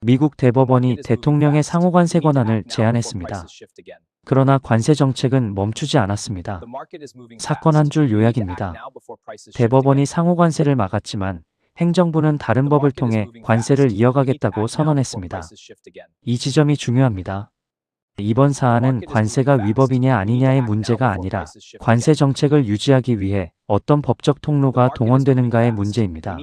미국 대법원이 대통령의 상호관세 권한을 제한했습니다. 그러나 관세 정책은 멈추지 않았습니다. 사건 한 줄 요약입니다. 대법원이 상호관세를 막았지만 행정부는 다른 법을 통해 관세를 이어가겠다고 선언했습니다. 이 지점이 중요합니다. 이번 사안은 관세가 위법이냐 아니냐의 문제가 아니라 관세 정책을 유지하기 위해 어떤 법적 통로가 동원되는가의 문제입니다.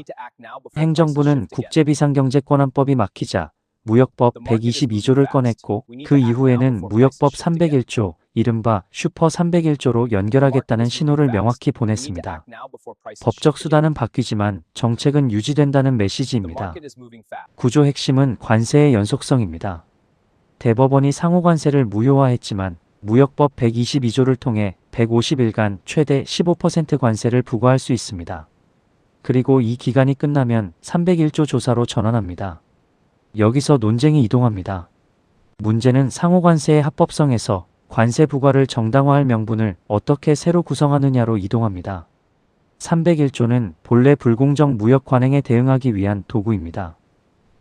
행정부는 국제비상경제권한법이 막히자 무역법 122조를 꺼냈고 그 이후에는 무역법 301조, 이른바 슈퍼 301조로 연결하겠다는 신호를 명확히 보냈습니다. 법적 수단은 바뀌지만 정책은 유지된다는 메시지입니다. 구조 핵심은 관세의 연속성입니다. 대법원이 상호관세를 무효화했지만 무역법 122조를 통해 150일간 최대 15% 관세를 부과할 수 있습니다. 그리고 이 기간이 끝나면 301조 조사로 전환합니다. 여기서 논쟁이 이동합니다. 문제는 상호관세의 합법성에서 관세 부과를 정당화할 명분을 어떻게 새로 구성하느냐로 이동합니다. 301조는 본래 불공정 무역 관행에 대응하기 위한 도구입니다.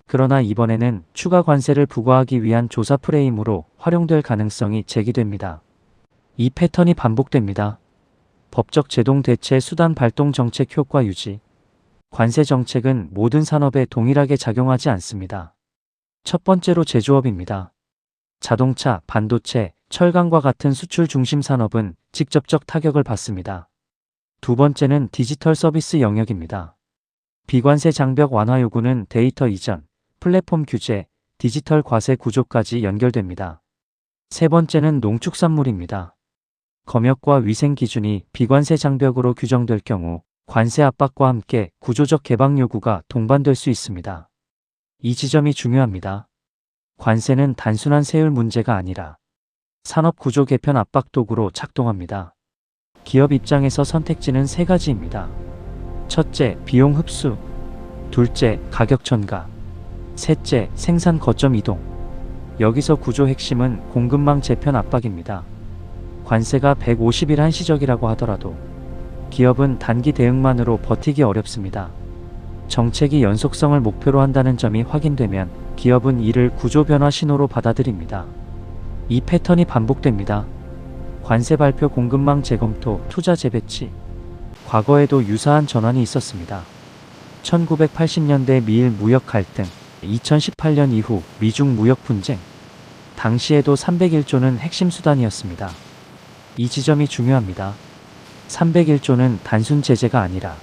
그러나 이번에는 추가 관세를 부과하기 위한 조사 프레임으로 활용될 가능성이 제기됩니다. 이 패턴이 반복됩니다. 법적 제동 대체 수단 발동 정책 효과 유지. 관세 정책은 모든 산업에 동일하게 작용하지 않습니다. 첫 번째로 제조업입니다. 자동차, 반도체, 철강과 같은 수출 중심 산업은 직접적 타격을 받습니다. 두 번째는 디지털 서비스 영역입니다. 비관세 장벽 완화 요구는 데이터 이전, 플랫폼 규제, 디지털 과세 구조까지 연결됩니다. 세 번째는 농축산물입니다. 검역과 위생 기준이 비관세 장벽으로 규정될 경우 관세 압박과 함께 구조적 개방 요구가 동반될 수 있습니다. 이 지점이 중요합니다. 관세는 단순한 세율 문제가 아니라 산업 구조 개편 압박 도구로 작동합니다. 기업 입장에서 선택지는 세 가지입니다. 첫째, 비용 흡수. 둘째, 가격 전가. 셋째, 생산 거점 이동. 여기서 구조 핵심은 공급망 재편 압박입니다. 관세가 150일 한시적이라고 하더라도 기업은 단기 대응만으로 버티기 어렵습니다. 정책이 연속성을 목표로 한다는 점이 확인되면 기업은 이를 구조 변화 신호로 받아들입니다. 이 패턴이 반복됩니다. 관세 발표 공급망 재검토, 투자 재배치. 과거에도 유사한 전환이 있었습니다. 1980년대 미일 무역 갈등, 2018년 이후 미중 무역 분쟁. 당시에도 301조는 핵심 수단이었습니다. 이 지점이 중요합니다. 301조는 단순 제재가 아니라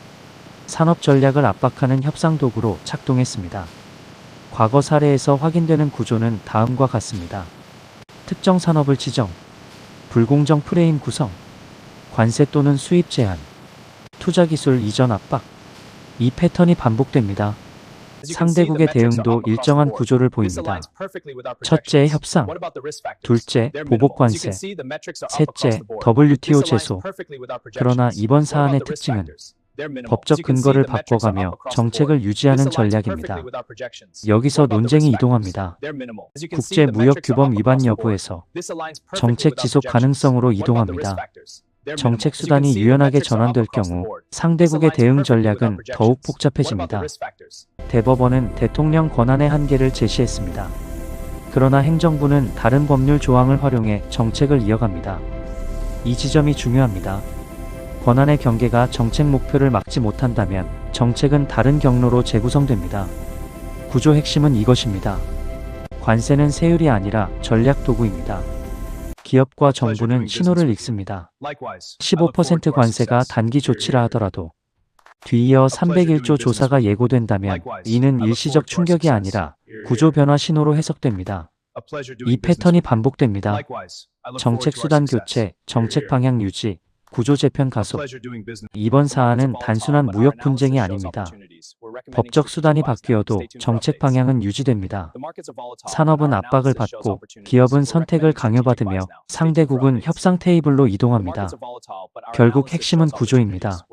산업 전략을 압박하는 협상 도구로 작동했습니다. 과거 사례에서 확인되는 구조는 다음과 같습니다. 특정 산업을 지정, 불공정 프레임 구성, 관세 또는 수입 제한, 투자 기술 이전 압박. 이 패턴이 반복됩니다. 상대국의 대응도 일정한 구조를 보입니다. 첫째, 협상. 둘째, 보복 관세. 셋째, WTO 제소. 그러나 이번 사안의 특징은 법적 근거를 바꿔가며 정책을 유지하는 전략입니다. 여기서 논쟁이 이동합니다. 국제무역규범 위반 여부에서 정책 지속 가능성으로 이동합니다. 정책 수단이 유연하게 전환될 경우 상대국의 대응 전략은 더욱 복잡해집니다. 대법원은 대통령 권한의 한계를 제시했습니다. 그러나 행정부는 다른 법률 조항을 활용해 정책을 이어갑니다. 이 지점이 중요합니다. 권한의 경계가 정책 목표를 막지 못한다면 정책은 다른 경로로 재구성됩니다. 구조 핵심은 이것입니다. 관세는 세율이 아니라 전략 도구입니다. 기업과 정부는 신호를 읽습니다. 15% 관세가 단기 조치라 하더라도 뒤이어 301조 조사가 예고된다면 이는 일시적 충격이 아니라 구조 변화 신호로 해석됩니다. 이 패턴이 반복됩니다. 정책 수단 교체, 정책 방향 유지, 구조 재편 가속. 이번 사안은 단순한 무역 분쟁이 아닙니다. 법적 수단이 바뀌어도 정책 방향은 유지됩니다. 산업은 압박을 받고 기업은 선택을 강요받으며 상대국은 협상 테이블로 이동합니다. 결국 핵심은 구조입니다.